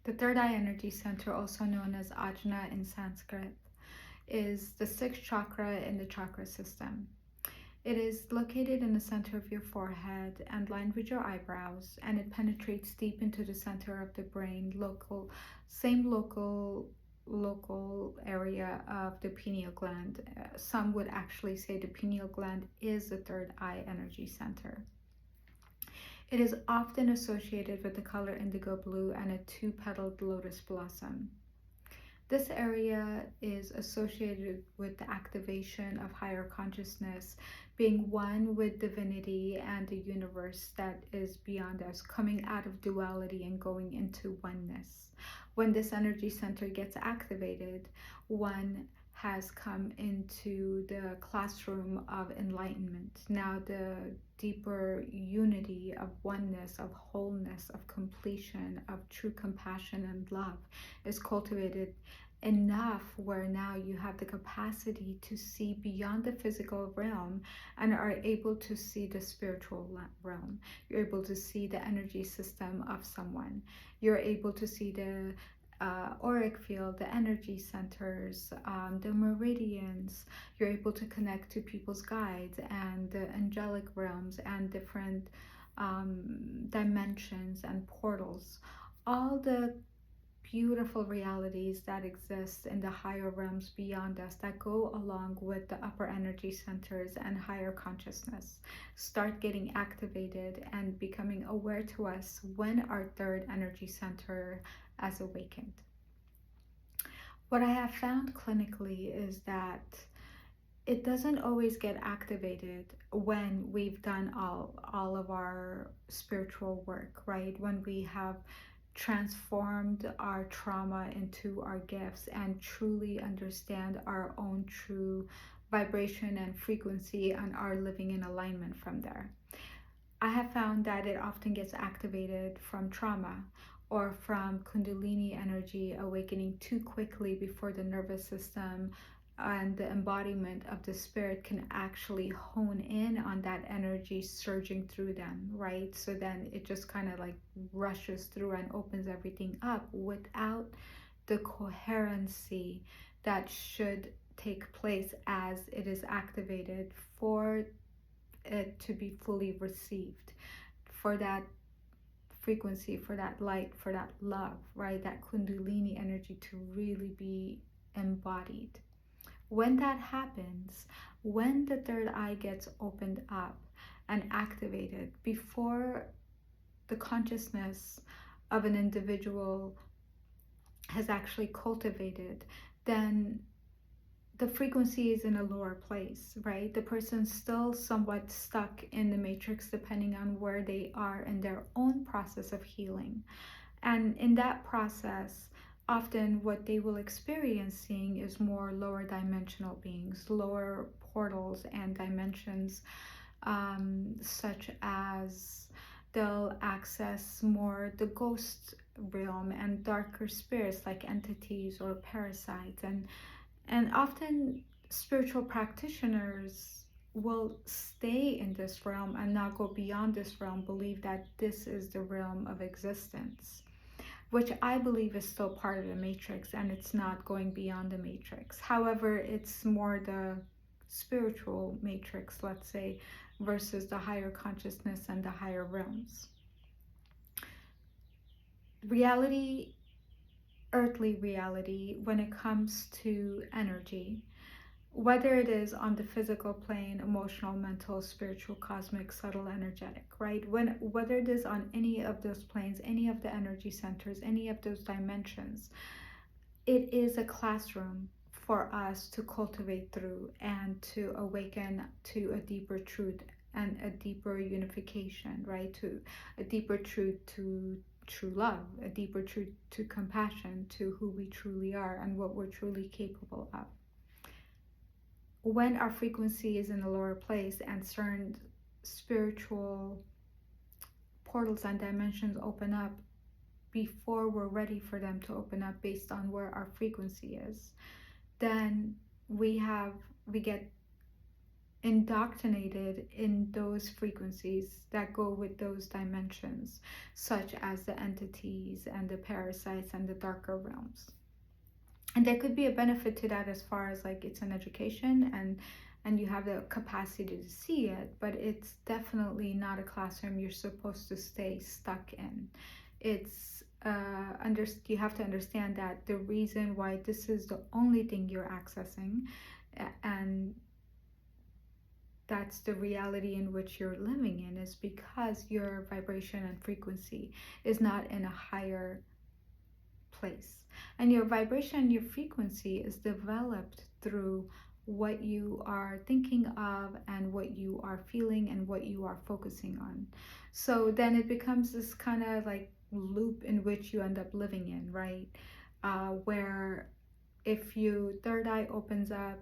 The third eye energy center, also known as Ajna in Sanskrit, is the sixth chakra in the chakra system. It is located in the center of your forehead and lined with your eyebrows, and it penetrates deep into the center of the brain, same local area of the pineal gland. Some would actually say the pineal gland is the third eye energy center. It is often associated with the color indigo blue and a two-petaled lotus blossom. This area is associated with the activation of higher consciousness, being one with divinity and the universe that is beyond us, coming out of duality and going into oneness. When this energy center gets activated, one has come into the classroom of enlightenment. Now, the deeper unity of oneness, of wholeness, of completion, of true compassion and love is cultivated enough where now you have the capacity to see beyond the physical realm and are able to see the spiritual realm. You're able to see the energy system of someone. You're able to see the auric field, the energy centers, the meridians. You're able to connect to people's guides and the angelic realms and different dimensions and portals. All the beautiful realities that exist in the higher realms beyond us that go along with the upper energy centers and higher consciousness start getting activated and becoming aware to us when our third energy center has awakened. What I have found clinically is that it doesn't always get activated when we've done all of our spiritual work, right? When we have transformed our trauma into our gifts and truly understand our own true vibration and frequency and are living in alignment from there. I have found that it often gets activated from trauma or from Kundalini energy awakening too quickly before the nervous system and the embodiment of the spirit can actually hone in on that energy surging through them, right? So then it just kind of like rushes through and opens everything up without the coherency that should take place as it is activated for it to be fully received, for that frequency, for that light, for that love, right? That Kundalini energy to really be embodied. When that happens, when the third eye gets opened up and activated before the consciousness of an individual has actually cultivated, then the frequency is in a lower place, right? The person's still somewhat stuck in the matrix depending on where they are in their own process of healing. And in that process, often what they will experience seeing is more lower dimensional beings, lower portals and dimensions, such as they'll access more the ghost realm and darker spirits like entities or parasites, and often spiritual practitioners will stay in this realm and not go beyond this realm, believe that this is the realm of existence, which I believe is still part of the matrix and it's not going beyond the matrix. However, it's more the spiritual matrix, let's say, versus the higher consciousness and the higher realms. Reality, earthly reality, when it comes to energy, whether it is on the physical plane, emotional, mental, spiritual, cosmic, subtle, energetic, right? Whether it is on any of those planes, any of the energy centers, any of those dimensions, it is a classroom for us to cultivate through and to awaken to a deeper truth and a deeper unification, right? To a deeper truth, to true love, a deeper truth to compassion, to who we truly are and what we're truly capable of. When our frequency is in a lower place and certain spiritual portals and dimensions open up before we're ready for them to open up based on where our frequency is, then we get indoctrinated in those frequencies that go with those dimensions, such as the entities and the parasites and the darker realms. And there could be a benefit to that as far as like it's an education and you have the capacity to see it, but it's definitely not a classroom you're supposed to stay stuck in. It's you have to understand that the reason why this is the only thing you're accessing, and that's the reality in which you're living in, is because your vibration and frequency is not in a higher place. And your vibration and your frequency is developed through what you are thinking of and what you are feeling and what you are focusing on. So then it becomes this kind of like loop in which you end up living in, right? Where if your third eye opens up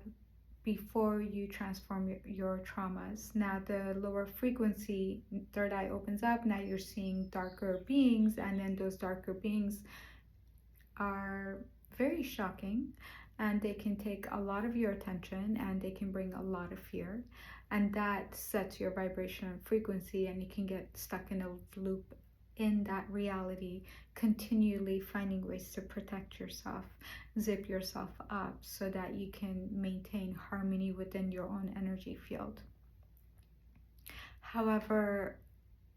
before you transform your traumas, now the lower frequency third eye opens up, now you're seeing darker beings, and then those darker beings are very shocking, and they can take a lot of your attention and they can bring a lot of fear, and that sets your vibration and frequency, and you can get stuck in a loop in that reality, continually finding ways to protect yourself, zip yourself up so that you can maintain harmony within your own energy field. However,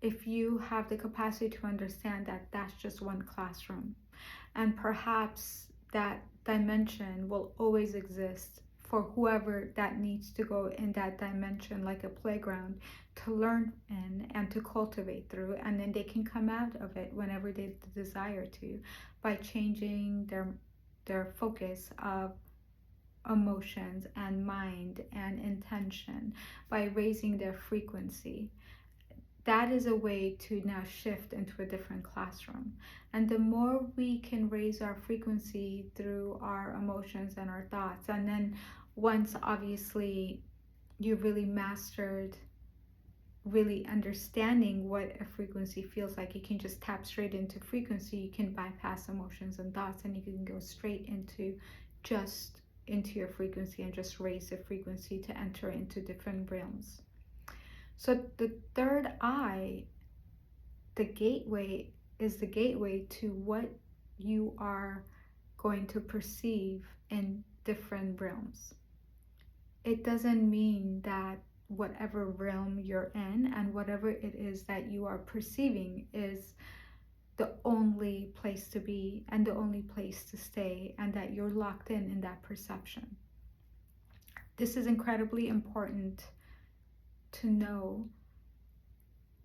if you have the capacity to understand that that's just one classroom, and perhaps that dimension will always exist for whoever that needs to go in that dimension, like a playground, to learn in and to cultivate through, and then they can come out of it whenever they desire to, by changing their focus of emotions and mind and intention, by raising their frequency. That is a way to now shift into a different classroom. And the more we can raise our frequency through our emotions and our thoughts, and then once obviously you really mastered really understanding what a frequency feels like, you can just tap straight into frequency, you can bypass emotions and thoughts, and you can go straight into your frequency and just raise the frequency to enter into different realms. So the third eye, the gateway, is the gateway to what you are going to perceive in different realms. It doesn't mean that whatever realm you're in and whatever it is that you are perceiving is the only place to be and the only place to stay, and that you're locked in that perception. This is incredibly important to know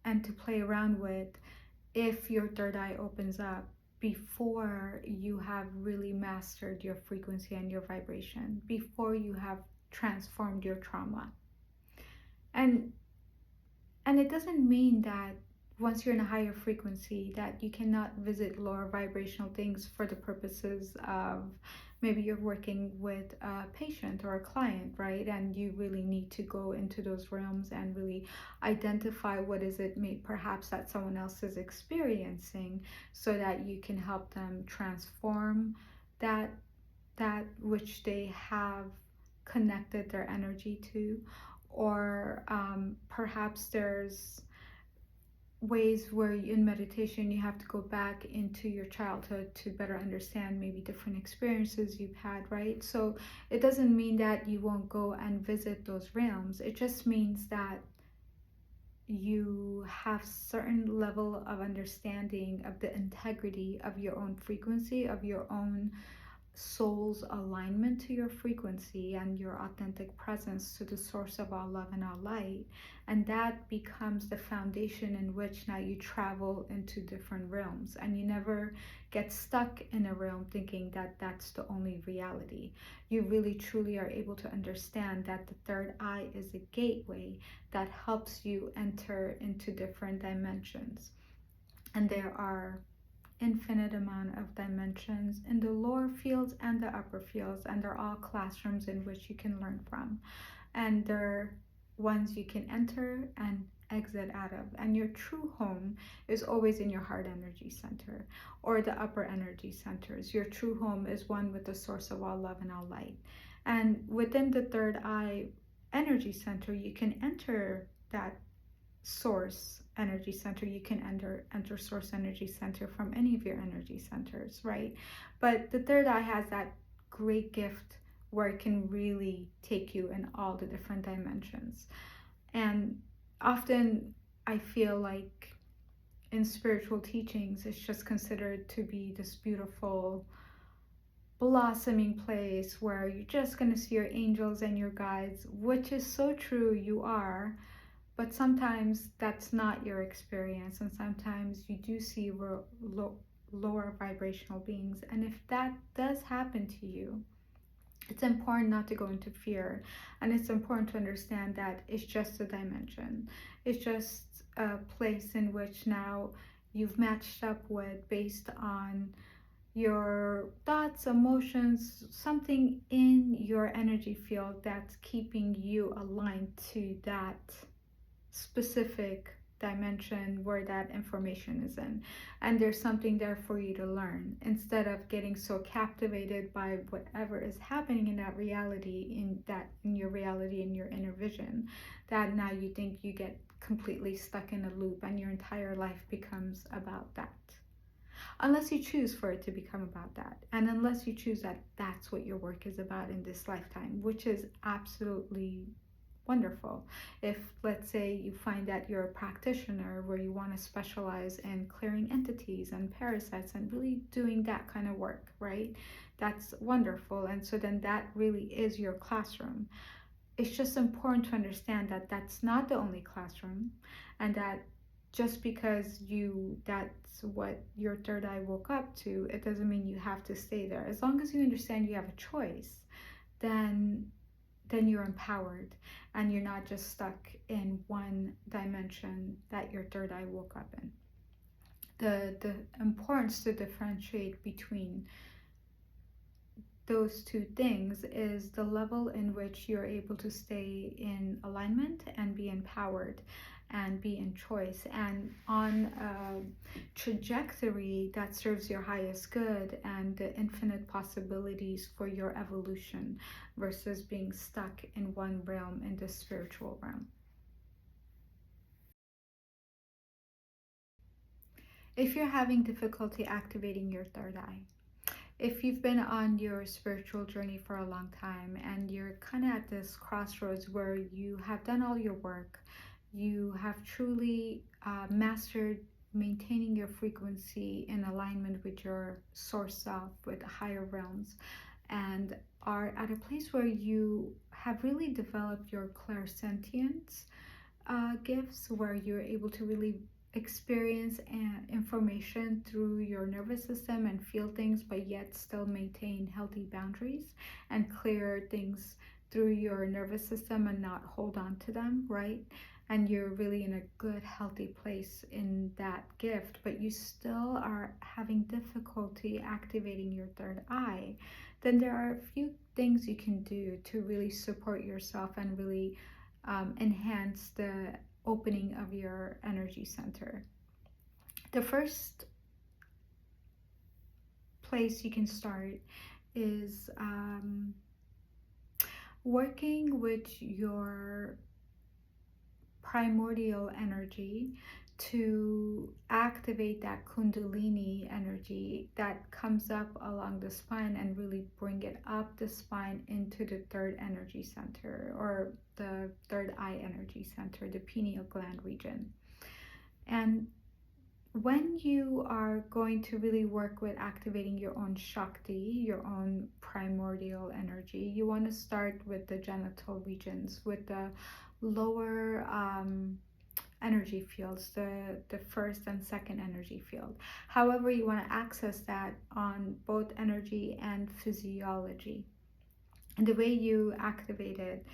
and to play around with if your third eye opens up before you have really mastered your frequency and your vibration, before you have transformed your trauma. And it doesn't mean that once you're in a higher frequency that you cannot visit lower vibrational things for the purposes of maybe you're working with a patient or a client, right? And you really need to go into those realms and really identify what is it perhaps that someone else is experiencing, so that you can help them transform that which they have connected their energy to. Or perhaps there's ways where in meditation you have to go back into your childhood to better understand maybe different experiences you've had, right? So it doesn't mean that you won't go and visit those realms. It just means that you have certain level of understanding of the integrity of your own frequency, of your own soul's alignment to your frequency and your authentic presence to the source of all love and all light. And that becomes the foundation in which now you travel into different realms, and you never get stuck in a realm thinking that that's the only reality. You really truly are able to understand that the third eye is a gateway that helps you enter into different dimensions. And there are infinite amount of dimensions in the lower fields and the upper fields, and they're all classrooms in which you can learn from, and they're ones you can enter and exit out of. And your true home is always in your heart energy center or the upper energy centers. Your true home is one with the source of all love and all light. And within the third eye, energy center, you can enter that source energy center. You can enter source energy center from any of your energy centers, right? But the third eye has that great gift where it can really take you in all the different dimensions. And often I feel like in spiritual teachings it's just considered to be this beautiful blossoming place where you're just going to see your angels and your guides, which is so true, you are. But sometimes that's not your experience, and sometimes you do see lower vibrational beings. And if that does happen to you, it's important not to go into fear, and it's important to understand that it's just a dimension. It's just a place in which now you've matched up with based on your thoughts, emotions, something in your energy field that's keeping you aligned to that specific dimension where that information is in, and there's something there for you to learn instead of getting so captivated by whatever is happening in that reality, in your reality, in your inner vision, that now you think you get completely stuck in a loop and your entire life becomes about that, unless you choose for it to become about that, and unless you choose that that's what your work is about in this lifetime, which is absolutely wonderful. If, let's say, you find that you're a practitioner where you want to specialize in clearing entities and parasites and really doing that kind of work, right? That's wonderful. And so then that really is your classroom. It's just important to understand that that's not the only classroom, and that just because that's what your third eye woke up to, it doesn't mean you have to stay there. As long as you understand you have a choice, then you're empowered and you're not just stuck in one dimension that your third eye woke up in. The importance to differentiate between those two things is the level in which you're able to stay in alignment and be empowered and be in choice and on a trajectory that serves your highest good and the infinite possibilities for your evolution versus being stuck in one realm, in the spiritual realm. If you're having difficulty activating your third eye, if you've been on your spiritual journey for a long time and you're kind of at this crossroads where you have done all your work, you have truly mastered maintaining your frequency in alignment with your source self, with higher realms, and are at a place where you have really developed your clairsentience gifts, where you're able to really experience information through your nervous system and feel things, but yet still maintain healthy boundaries and clear things through your nervous system and not hold on to them, right? And you're really in a good, healthy place in that gift, but you still are having difficulty activating your third eye, then there are a few things you can do to really support yourself and really enhance the opening of your energy center. The first place you can start is working with your primordial energy to activate that kundalini energy that comes up along the spine and really bring it up the spine into the third energy center, or the third eye energy center, the pineal gland region. And when you are going to really work with activating your own Shakti, your own primordial energy, you want to start with the genital regions, with the lower energy fields, the first and second energy field. However, you want to access that on both energy and physiology. And the way you activate it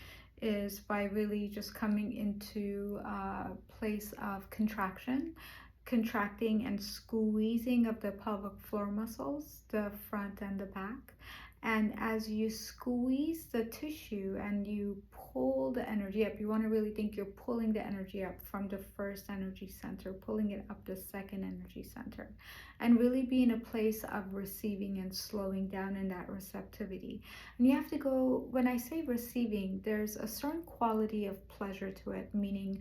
is by really just coming into a place of contracting and squeezing of the pelvic floor muscles, the front and the back, And as you squeeze the tissue and you pull the energy up, you want to really think you're pulling the energy up from the first energy center, pulling it up the second energy center, and really be in a place of receiving and slowing down in that receptivity. And you have to go, when I say receiving, there's a certain quality of pleasure to it, meaning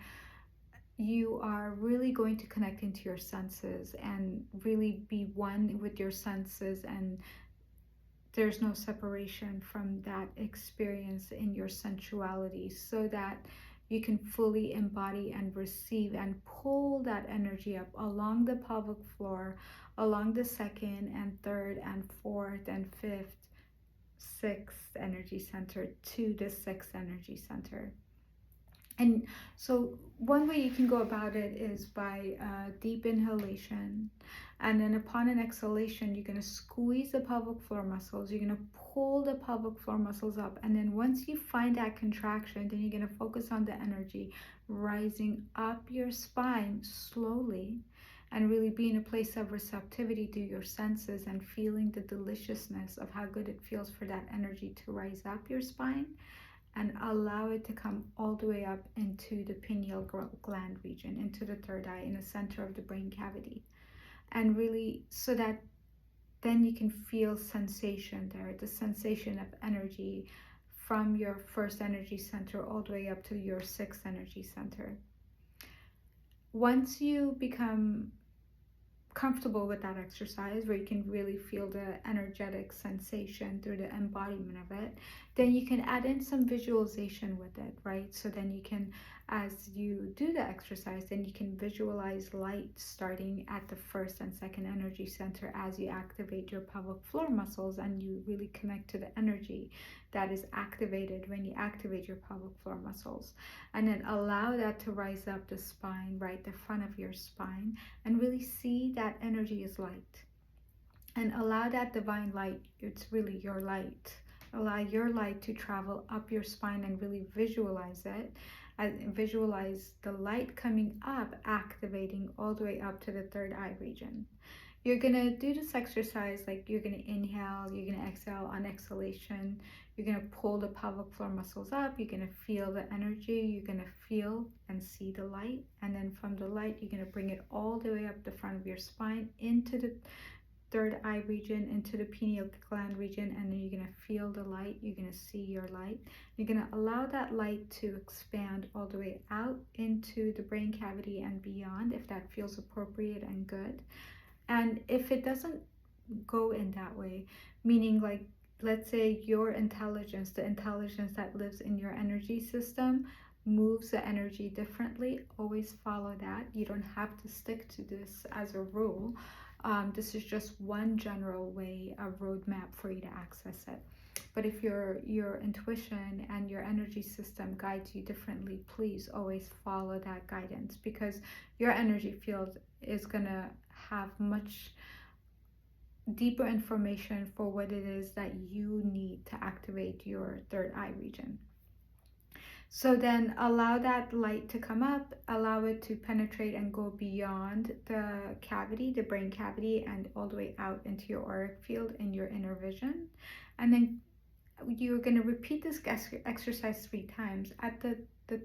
you are really going to connect into your senses and really be one with your senses, and there's no separation from that experience in your sensuality, so that you can fully embody and receive and pull that energy up along the pelvic floor, along the second and third and fourth and fifth, sixth energy center to the sixth energy center. And so, one way you can go about it is by deep inhalation. And then, upon an exhalation, you're going to squeeze the pelvic floor muscles. You're going to pull the pelvic floor muscles up. And then, once you find that contraction, then you're going to focus on the energy rising up your spine slowly, and really be in a place of receptivity to your senses and feeling the deliciousness of how good it feels for that energy to rise up your spine, and allow it to come all the way up into the pineal gland region, into the third eye, in the center of the brain cavity. And really, so that then you can feel sensation there, the sensation of energy from your first energy center all the way up to your sixth energy center. Once you become comfortable with that exercise, where you can really feel the energetic sensation through the embodiment of it, then you can add in some visualization with it, right? So then you can, as you do the exercise, then you can visualize light starting at the first and second energy center as you activate your pelvic floor muscles, and you really connect to the energy that is activated when you activate your pelvic floor muscles. And then allow that to rise up the spine, right, the front of your spine, and really see that energy is light. And allow that divine light, it's really your light. Allow your light to travel up your spine and really visualize it. And visualize the light coming up, activating all the way up to the third eye region. You're gonna do this exercise like you're gonna inhale, you're gonna exhale. On exhalation, you're gonna pull the pelvic floor muscles up, you're gonna feel the energy, you're gonna feel and see the light, and then from the light, you're gonna bring it all the way up the front of your spine into the third eye region, into the pineal gland region, and then you're gonna feel the light, you're gonna see your light. You're gonna allow that light to expand all the way out into the brain cavity and beyond, if that feels appropriate and good. And if it doesn't go in that way, meaning like, let's say your intelligence, the intelligence that lives in your energy system, moves the energy differently, always follow that. You don't have to stick to this as a rule. This is just one general way, a roadmap for you to access it. But if your intuition and your energy system guides you differently, please always follow that guidance, because your energy field is gonna have much deeper information for what it is that you need to activate your third eye region. So then allow that light to come up, allow it to penetrate and go beyond the cavity, the brain cavity, and all the way out into your auric field in your inner vision. And then you're going to repeat this exercise 3 times. At the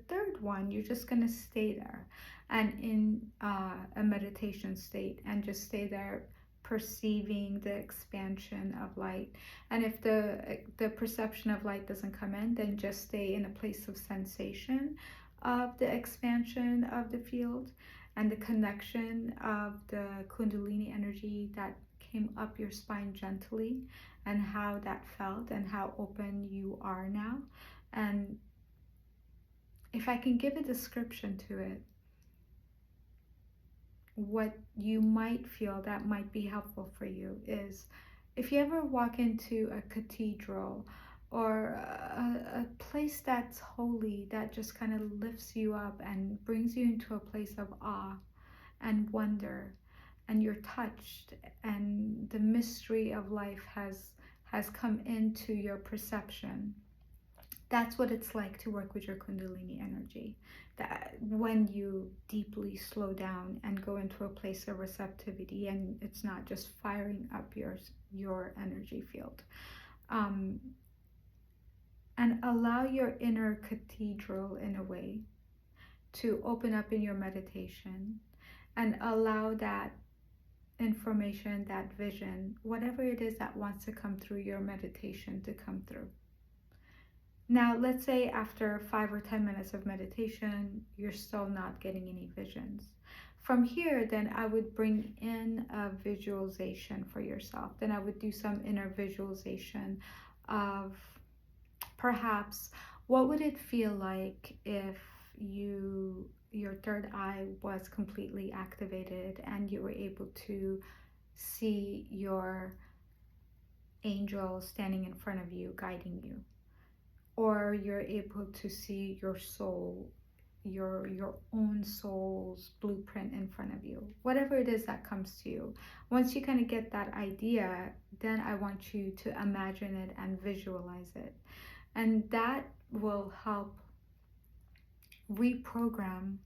third one, you're just going to stay there and in a meditation state, and just stay there perceiving the expansion of light. And if the perception of light doesn't come in, then just stay in a place of sensation of the expansion of the field and the connection of the kundalini energy that came up your spine gently, and how that felt and how open you are now. And if I can give a description to it, what you might feel that might be helpful for you is, if you ever walk into a cathedral or a place that's holy, that just kind of lifts you up and brings you into a place of awe and wonder, and you're touched, and the mystery of life has come into your perception. That's what it's like to work with your kundalini energy. That when you deeply slow down and go into a place of receptivity, and it's not just firing up your energy field. um, and allow your inner cathedral in a way to open up in your meditation, and allow that information, that vision, whatever it is that wants to come through your meditation, to come through. Now, let's say after 5 or 10 minutes of meditation, you're still not getting any visions. From here, then I would bring in a visualization for yourself. Then I would do some inner visualization of perhaps what would it feel like if your third eye was completely activated and you were able to see your angel standing in front of you guiding you, or you're able to see your soul, your own soul's blueprint in front of you, whatever it is that comes to you. Once you kind of get that idea, then I want you to imagine it and visualize it, and that will help reprogram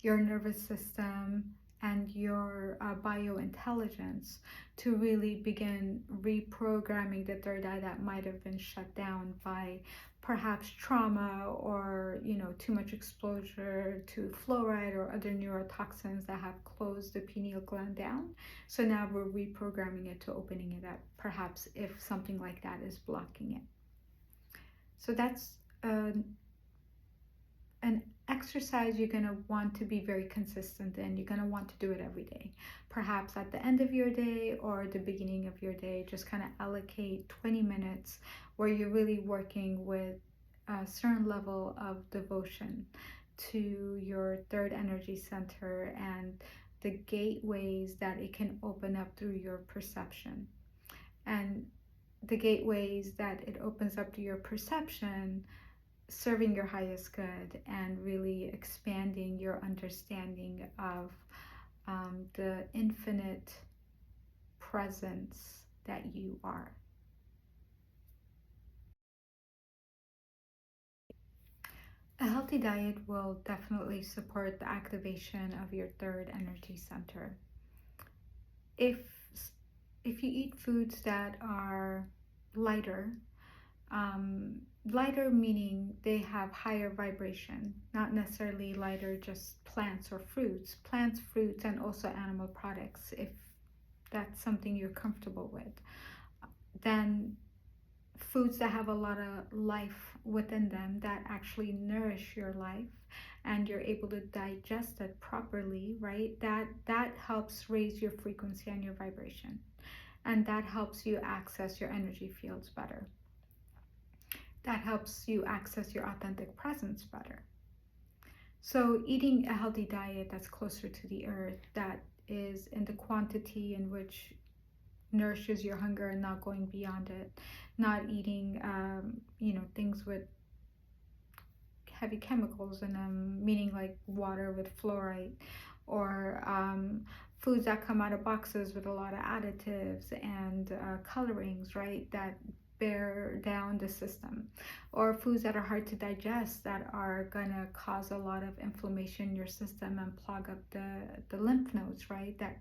your nervous system and your biointelligence to really begin reprogramming the third eye that might have been shut down by perhaps trauma, or too much exposure to fluoride or other neurotoxins that have closed the pineal gland down. So now we're reprogramming it to opening it up, perhaps if something like that is blocking it. So that's an exercise you're going to want to be very consistent in. You're going to want to do it every day. Perhaps at the end of your day or the beginning of your day, just kind of allocate 20 minutes where you're really working with a certain level of devotion to your third energy center and the gateways that it can open up through your perception. And the gateways that it opens up to your perception, serving your highest good and really expanding your understanding of the infinite presence that you are. A healthy diet will definitely support the activation of your third energy center. If if you eat foods that are lighter, lighter meaning they have higher vibration, not necessarily lighter just plants or fruits, fruits, and also animal products, if that's something you're comfortable with. Then foods that have a lot of life within them, that actually nourish your life and you're able to digest it properly, right? That helps raise your frequency and your vibration, and that helps you access your energy fields better. That helps you access your authentic presence better. So eating a healthy diet that's closer to the earth, that is in the quantity in which nourishes your hunger and not going beyond it, not eating things with heavy chemicals in them, meaning like water with fluoride, or foods that come out of boxes with a lot of additives and colorings, right, that bear down the system, or foods that are hard to digest that are gonna cause a lot of inflammation in your system and plug up the lymph nodes, right, that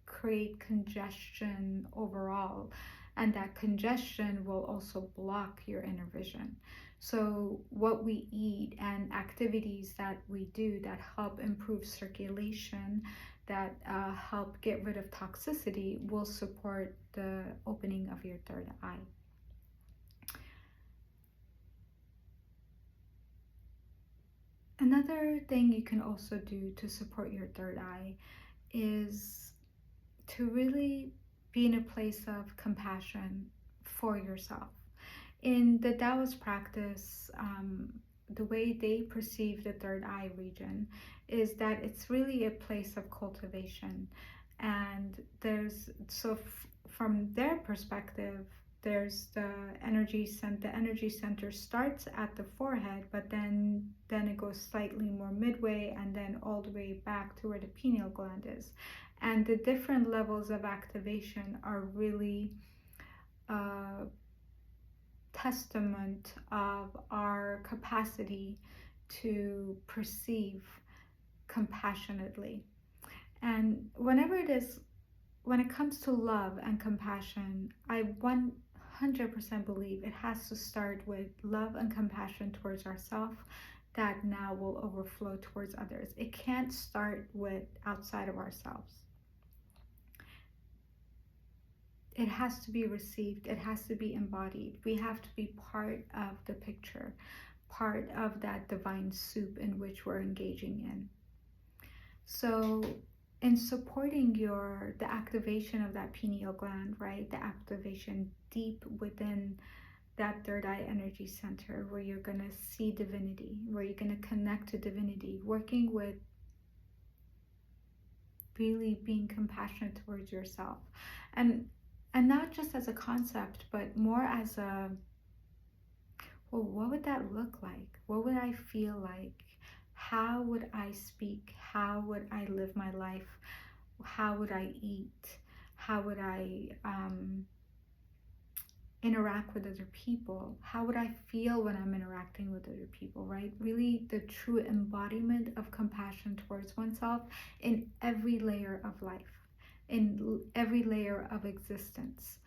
create congestion overall, and that congestion will also block your inner vision. So what we eat and activities that we do that help improve circulation, that help get rid of toxicity, will support the opening of your third eye. Another thing you can also do to support your third eye is to really be in a place of compassion for yourself. In the Taoist practice, the way they perceive the third eye region is that it's really a place of cultivation. And from their perspective, there's the energy center. The energy center starts at the forehead, but then it goes slightly more midway and then all the way back to where the pineal gland is. And the different levels of activation are really testament of our capacity to perceive compassionately. And when it comes to love and compassion, I 100% believe it has to start with love and compassion towards ourselves that now will overflow towards others. It can't start with outside of ourselves. It has to be received, it has to be embodied. We have to be part of the picture, part of that divine soup in which we're engaging in. So in supporting the activation of that pineal gland, right? The activation deep within that third eye energy center where you're going to see divinity, where you're going to connect to divinity, working with really being compassionate towards yourself. And not just as a concept, but more as a, well, what would that look like? What would I feel like? How would I speak? How would I live my life? How would I eat? How would I interact with other people? How would I feel when I'm interacting with other people, right? Really the true embodiment of compassion towards oneself in every layer of life, in every layer of existence.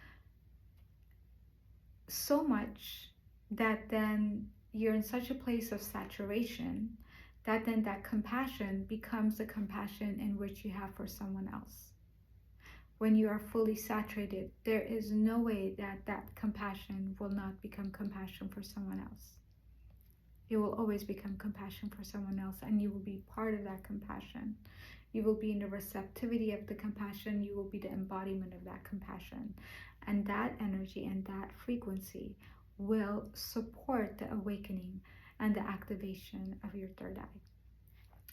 So much that then you're in such a place of saturation that then that compassion becomes the compassion in which you have for someone else. When you are fully saturated, there is no way that that compassion will not become compassion for someone else. It will always become compassion for someone else, and you will be part of that compassion. You will be in the receptivity of the compassion. You will be the embodiment of that compassion. And that energy and that frequency will support the awakening and the activation of your third eye.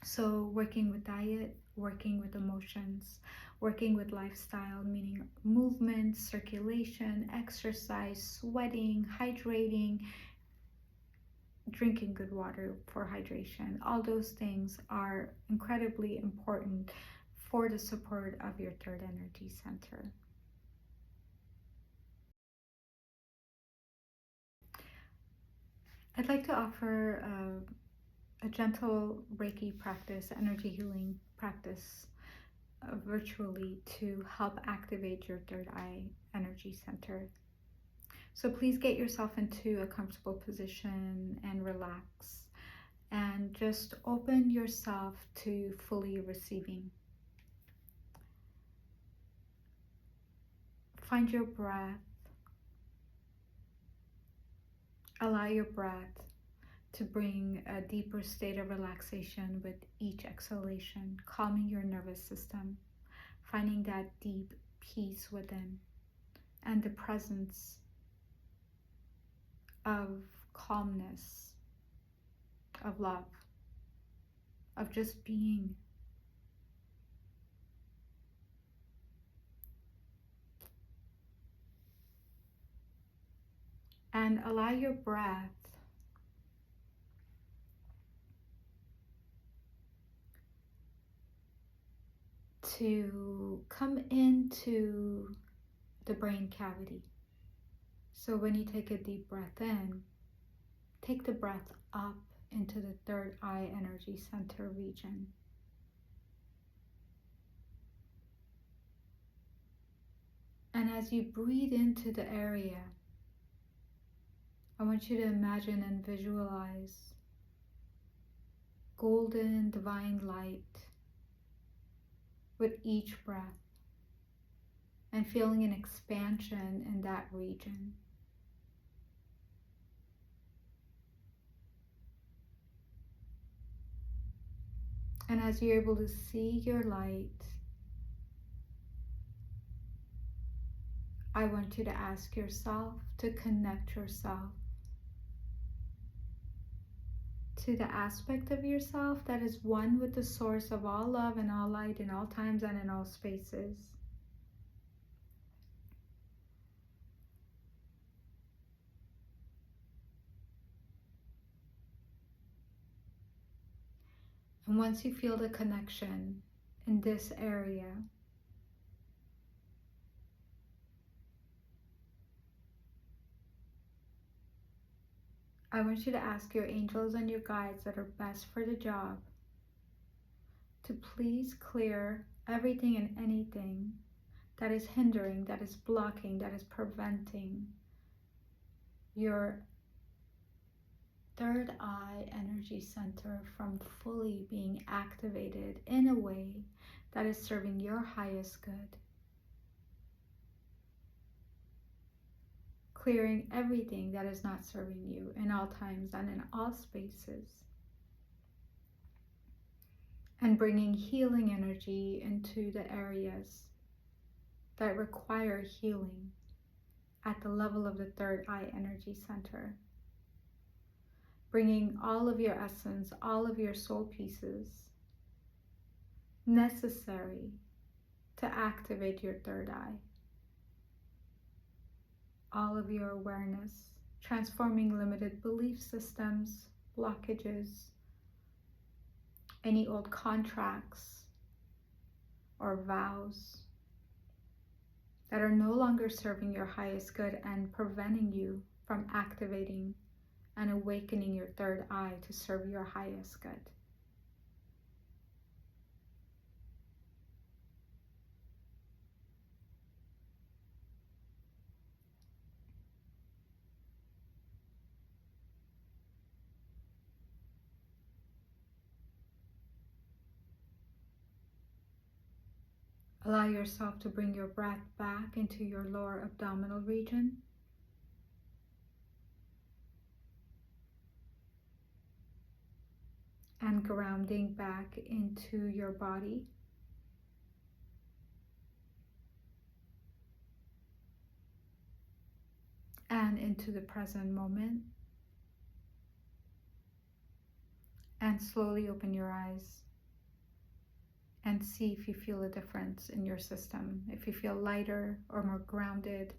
So working with diet, working with emotions, working with lifestyle, meaning movement, circulation, exercise, sweating, hydrating, drinking good water for hydration. All those things are incredibly important for the support of your third energy center. I'd like to offer a gentle Reiki practice, energy healing practice virtually to help activate your third eye energy center. So please get yourself into a comfortable position and relax, and just open yourself to fully receiving. Find your breath. Allow your breath to bring a deeper state of relaxation with each exhalation, calming your nervous system, finding that deep peace within, and the presence of calmness, of love, of just being. And allow your breath to come into the brain cavity. So when you take a deep breath in, take the breath up into the third eye energy center region. And as you breathe into the area, I want you to imagine and visualize golden divine light with each breath, and feeling an expansion in that region. And as you're able to see your light, I want you to ask yourself to connect yourself to the aspect of yourself that is one with the source of all love and all light in all times and in all spaces. And once you feel the connection in this area, I want you to ask your angels and your guides that are best for the job to please clear everything and anything that is hindering, that is blocking, that is preventing your third eye energy center from fully being activated in a way that is serving your highest good. Clearing everything that is not serving you in all times and in all spaces. And bringing healing energy into the areas that require healing at the level of the third eye energy center. Bringing all of your essence, all of your soul pieces necessary to activate your third eye. All of your awareness, transforming limited belief systems, blockages, any old contracts or vows that are no longer serving your highest good and preventing you from activating and awakening your third eye to serve your highest good. Allow yourself to bring your breath back into your lower abdominal region. And grounding back into your body. And into the present moment. And slowly open your eyes and see if you feel a difference in your system, if you feel lighter or more grounded.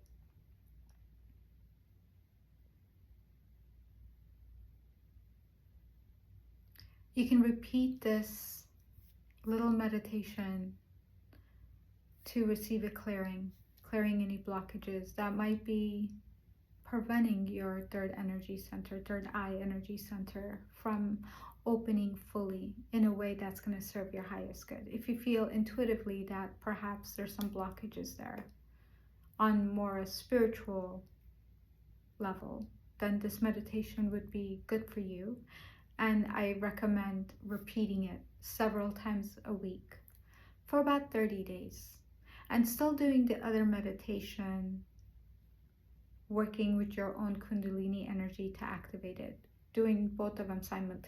You can repeat this little meditation to receive a clearing any blockages that might be preventing your third eye energy center from opening fully in a way that's going to serve your highest good. If you feel intuitively that perhaps there's some blockages there on more a spiritual level, then this meditation would be good for you. And I recommend repeating it several times a week for about 30 days. And still doing the other meditation, working with your own Kundalini energy to activate it, doing both of them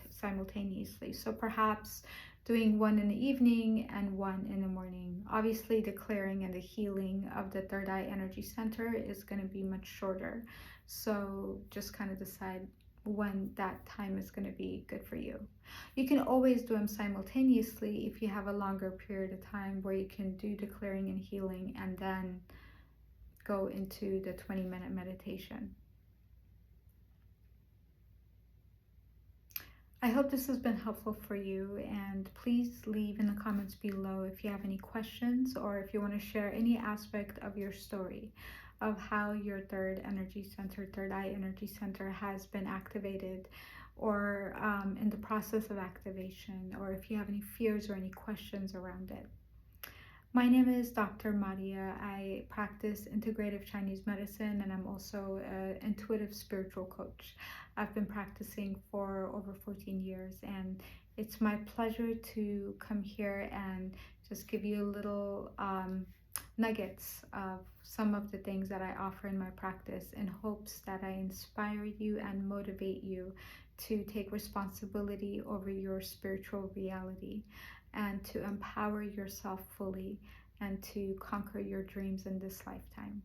simultaneously. So perhaps doing one in the evening and one in the morning. Obviously, the clearing and the healing of the third eye energy center is going to be much shorter. So just kind of decide when that time is going to be good for you. You can always do them simultaneously if you have a longer period of time where you can do the clearing and healing and then go into the 20-minute meditation. I hope this has been helpful for you, and please leave in the comments below if you have any questions or if you want to share any aspect of your story of how your third eye energy center has been activated, or in the process of activation, or if you have any fears or any questions around it. My name is Dr. Maria. I practice integrative Chinese medicine, and I'm also an intuitive spiritual coach. I've been practicing for over 14 years, and it's my pleasure to come here and just give you little nuggets of some of the things that I offer in my practice in hopes that I inspire you and motivate you to take responsibility over your spiritual reality and to empower yourself fully and to conquer your dreams in this lifetime.